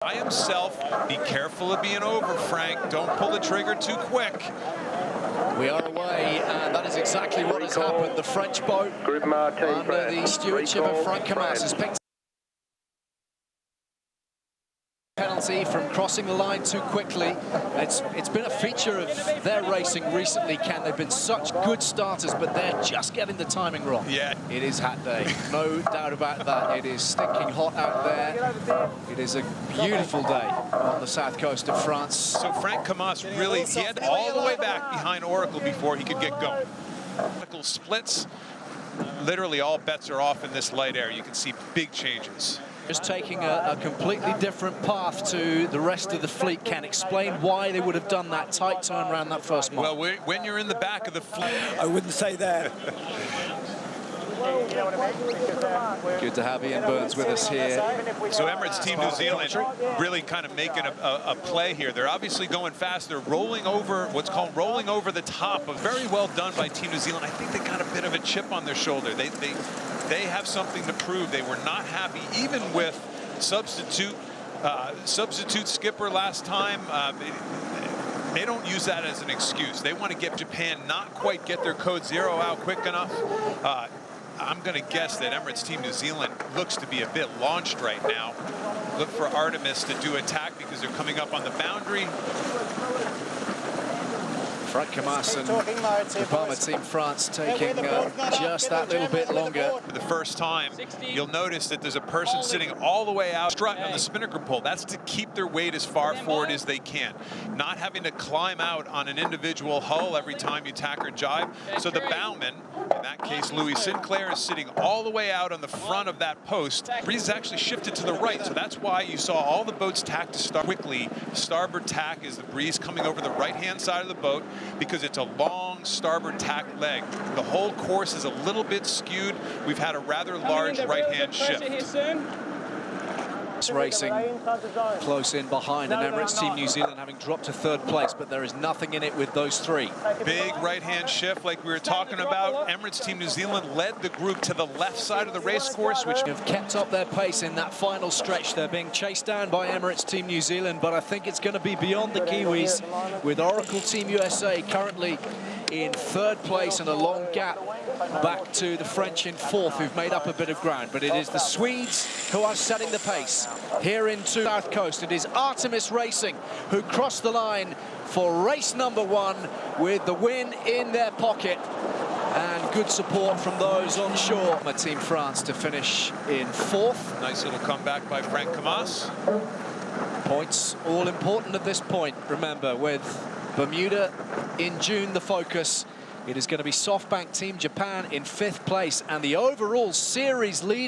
By himself, be careful of being over, Frank. Don't pull the trigger too quick. We are away, and that is exactly what has happened. The French boat, under the stewardship of Frank Camas, has picked penalty from crossing the line too quickly. It's been a feature of their racing recently, Ken. They've been such good starters, but they're just getting the timing wrong. Yeah. It is hat day, no doubt about that. It is stinking hot out there. It is a beautiful day on the south coast of France. So Frank Camas really, he had all the way back behind Oracle before he could get going. Oracle splits. Literally all bets are off in this light air. You can see big changes. Just taking a completely different path to the rest of the fleet. Can explain why they would have done that tight turn around that first mile. Well, when you're in the back of the fleet, I wouldn't say that. Good to have Ian Burns with us here. So Emirates Team New Zealand really kind of making a play here. They're obviously going fast. They're rolling over, what's called rolling over the top. Very well done by Team New Zealand. I think they got a bit of a chip on their shoulder. They have something to prove. They were not happy, even with substitute skipper last time. They don't use that as an excuse. They want to get Japan not quite get their code zero out quick enough. I'm going to guess that Emirates Team New Zealand looks to be a bit launched right now. Look for Artemis to do attack because they're coming up on the boundary. Frank Camas and the Palmer Team France taking just that little bit longer. For the first time, you'll notice that there's a person sitting all the way out strut on the spinnaker pole. That's to keep their weight as far forward as they can. Not having to climb out on an individual hull every time you tack or jibe. So the bowman, in that case Louis Sinclair, is sitting all the way out on the front of that post. Breeze is actually shifted to the right, so that's why you saw all the boats tack to start quickly. Starboard tack is the breeze coming over the right-hand side of the boat, because it's a long starboard tack leg. The whole course is a little bit skewed. We've had a rather large right-hand shift. Racing close in behind, and Emirates Team New Zealand having dropped to third place, but there is nothing in it with those three. Big right-hand shift like we were talking about. Emirates Team New Zealand led the group to the left side of the race course, which have kept up their pace in that final stretch. They're being chased down by Emirates Team New Zealand, but I think it's going to be beyond the Kiwis, with Oracle Team USA currently in third place and a long gap back to the French in fourth, who've made up a bit of ground. But it is the Swedes who are setting the pace here into South Coast. It is Artemis Racing who crossed the line for race number one with the win in their pocket, and good support from those on shore. Team France to finish in fourth. Nice little comeback by Frank Camas. Points all important at this point. Remember, with Bermuda in June the focus, it is going to be SoftBank Team Japan in fifth place, and the overall series leader